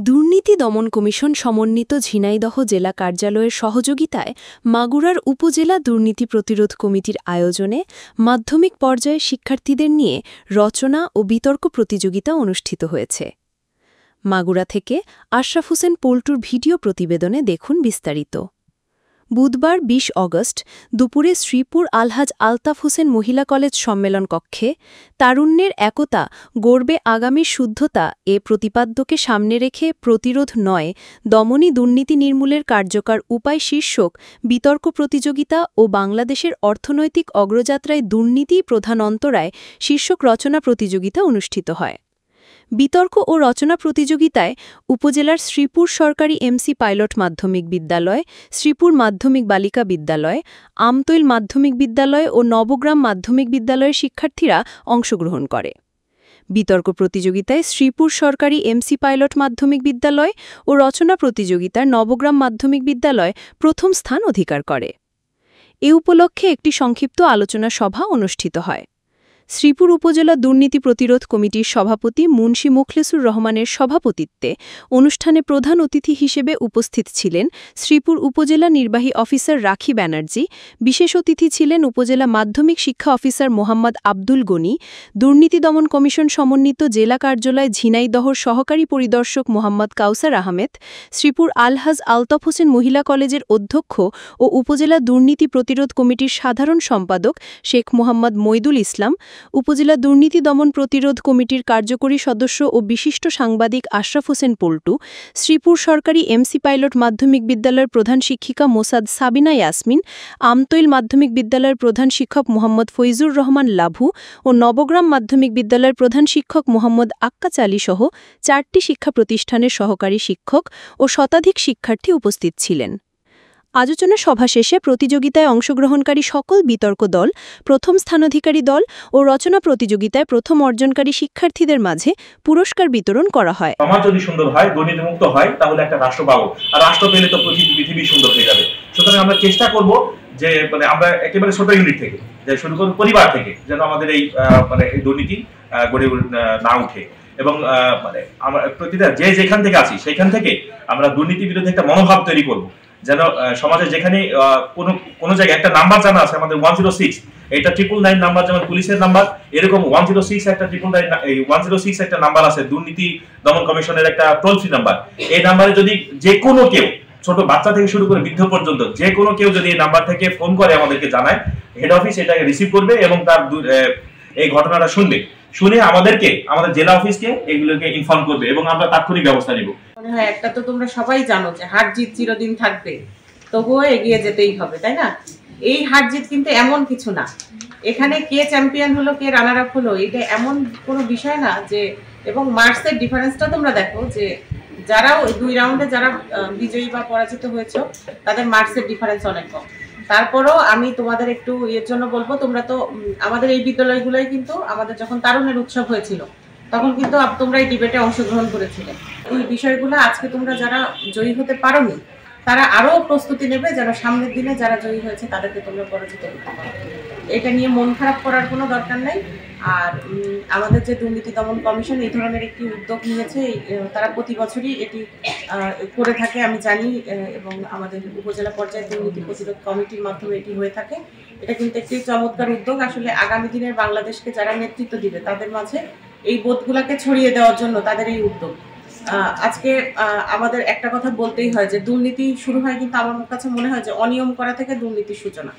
দুর্নীতি দমন কমিশন সমন্বিত ঝিনাইদহ জেলা কার্যালয়ের সহযোগিতায় মাগুরার উপজেলা দুর্নীতি প্রতিরোধ কমিটির আয়োজনে মাধ্যমিক পর্যায়ে শিক্ষার্থীদের নিয়ে রচনা ও বিতর্ক প্রতিযোগিতা অনুষ্ঠিত হয়েছে। মাগুরা থেকে আশরাফ হোসেন পল্টুর ভিডিও প্রতিবেদনে দেখুন বিস্তারিত। বুধবার ২০ অগস্ট দুপুরে শ্রীপুর আলহাজ আলতাফ হোসেন মহিলা কলেজ সম্মেলন কক্ষে তারুণ্যের একতা গড়বে আগামী শুদ্ধতা এ প্রতিপাদ্যকে সামনে রেখে প্রতিরোধ নয় দমনী দুর্নীতি নির্মূলের কার্যকর উপায় শীর্ষক বিতর্ক প্রতিযোগিতা ও বাংলাদেশের অর্থনৈতিক অগ্রযাত্রায় দুর্নীতিই প্রধান অন্তরায় শীর্ষক রচনা প্রতিযোগিতা অনুষ্ঠিত হয়। বিতর্ক ও রচনা প্রতিযোগিতায় উপজেলার শ্রীপুর সরকারি এমসি পাইলট মাধ্যমিক বিদ্যালয়, শ্রীপুর মাধ্যমিক বালিকা বিদ্যালয়, আমতৈল মাধ্যমিক বিদ্যালয় ও নবগ্রাম মাধ্যমিক বিদ্যালয়ের শিক্ষার্থীরা অংশগ্রহণ করে। বিতর্ক প্রতিযোগিতায় শ্রীপুর সরকারি এমসি পাইলট মাধ্যমিক বিদ্যালয় ও রচনা প্রতিযোগিতার নবগ্রাম মাধ্যমিক বিদ্যালয় প্রথম স্থান অধিকার করে। এ উপলক্ষে একটি সংক্ষিপ্ত আলোচনা সভা অনুষ্ঠিত হয়। শ্রীপুর উপজেলা দুর্নীতি প্রতিরোধ কমিটির সভাপতি মুন্সী মুখলেসুর রহমানের সভাপতিত্বে অনুষ্ঠানে প্রধান অতিথি হিসেবে উপস্থিত ছিলেন শ্রীপুর উপজেলা নির্বাহী অফিসার রাখি ব্যানার্জি, বিশেষ অতিথি ছিলেন উপজেলা মাধ্যমিক শিক্ষা অফিসার মোহাম্মদ আব্দুল গনি, দুর্নীতি দমন কমিশন সমন্বিত জেলা কার্যালয় ঝিনাইদহর সহকারী পরিদর্শক মোহাম্মদ কাউসার আহমেদ, শ্রীপুর আলহাজ আলতাফ হোসেন মহিলা কলেজের অধ্যক্ষ ও উপজেলা দুর্নীতি প্রতিরোধ কমিটির সাধারণ সম্পাদক শেখ মোহাম্মদ মইদুল ইসলাম, উপজেলা দুর্নীতি দমন প্রতিরোধ কমিটির কার্যকরী সদস্য ও বিশিষ্ট সাংবাদিক আশরাফ হোসেন পল্টু, শ্রীপুর সরকারি এমসি পাইলট মাধ্যমিক বিদ্যালয়ের প্রধান শিক্ষিকা মোসাদ সাবিনা ইয়াসমিন, আমতৈল মাধ্যমিক বিদ্যালয়ের প্রধান শিক্ষক মোহাম্মদ ফৈজুর রহমান লাভু ও নবগ্রাম মাধ্যমিক বিদ্যালয়ের প্রধান শিক্ষক মোহাম্মদ আক্কাচ আলী সহ ৪টি শিক্ষা প্রতিষ্ঠানের সহকারী শিক্ষক ও শতাধিক শিক্ষার্থী উপস্থিত ছিলেন। আলোচনা সভা শেষে প্রতিযোগিতায় অংশগ্রহণকারী সকল বিতর্ক দল, প্রথম স্থানাধিকারী দল ও রচনা প্রতিযোগিতায় প্রথম অর্জনকারী শিক্ষার্থীদের মাঝে পুরস্কার বিতরণ করা হয়। সমাজ যদি সুন্দর হয়, দুর্নীতিমুক্ত হয়, তাহলে একটা রাষ্ট্র পাবো, আর রাষ্ট্র পেলে তো পৃথিবী সুন্দর হয়ে যাবে। সুতরাং আমরা চেষ্টা করব যে আমরা একেবারে ছোট ইউনিট থেকে যে শুরু করব, পরিবার থেকে, যেন আমাদের এই দুর্নীতি গড়ে না উঠে এবং আমরা প্রতিটা যে যেখান থেকে আছি সেখান থেকে আমরা দুর্নীতির বিরুদ্ধে একটা মনোভাব তৈরি করব, যেন সমাজে যেখানে কোনো জায়গায় একটা নাম্বার জানা আছে আমাদের 106, এটা 999 নাম্বার, যেমন পুলিশের নাম্বার, এরকম 106 একটা 106 একটা নাম্বার আছে দুর্নীতি দমন কমিশনের একটা টোল ফ্রি নাম্বার। এই নাম্বারে যদি যে কোনো কেউ, ছোট বাচ্চা থেকে শুরু করে বৃদ্ধ পর্যন্ত যে কোনো কেউ যদি এই নাম্বার থেকে ফোন করে আমাদেরকে জানায়, হেড অফিস এটাকে রিসিভ করবে এবং তার এই ঘটনাটা শুনে আমাদের জেলা অফিসকে এগুলোকে ইনফর্ম করবে এবং আমরা তাৎক্ষণিক ব্যবস্থা নিব। মনে হয় একটা তো তোমরা সবাই জানো যে হার জিত চিরদিন থাকবে, তবুও এগিয়ে যেতেই হবে, তাই না? এই হার জিত কিন্তু এমন কিছু না, এখানে কে চ্যাম্পিয়ন হলো কে রানার আপ হলো এটা এমন কোনো বিষয় না যে, এবং মার্কসের ডিফারেন্সটা তোমরা দেখো যে যারা ওই 2 রাউন্ডে যারা বিজয়ী বা পরাজিত হয়েছে তাদের মার্কসের ডিফারেন্স অনেক কম। তারপরও আমি তোমাদের একটু এর জন্য বলবো, তোমরা তো আমাদের এই বিদ্যালয়গুলোই কিন্তু আমাদের যখন তারুণের উৎসব হয়েছিল তখন কিন্তু তোমরা এই ডিবেটে অংশগ্রহণ করেছিলে। এই বিষয়গুলো আজকে তোমরা যারা জয়ী হতে পারোনি তারা আরও প্রস্তুতি নেবে যেন সামনের দিনে যারা জয়ী হয়েছে তাদেরকে তোমরা পরাজিত করতে পারো। এটা নিয়ে মন খারাপ করার কোনো দরকার নেই। আর আমাদের যে দুর্নীতি দমন কমিশন এই ধরনের একটি উদ্যোগ নিয়েছে, তারা প্রতি বছরই এটি করে থাকে আমি জানি, এবং আমাদের উপজেলা পর্যায়ে দুর্নীতি প্রতিরোধ কমিটির মাধ্যমে এটি হয়ে থাকে। এটা কিন্তু একটি চমৎকার উদ্যোগ। আসলে আগামী দিনের বাংলাদেশকে যারা নেতৃত্ব দিবে তাদের মাঝে এই বোধগুলাকে ছড়িয়ে দেওয়ার জন্য তাদের এই উদ্যোগ। আজকে আমাদের একটা কথা বলতেই হয় যে দুর্নীতি শুরু হয় কিন্তু আমার কাছে মনে হয় যে অনিয়ম করা থেকে দুর্নীতির সূচনা।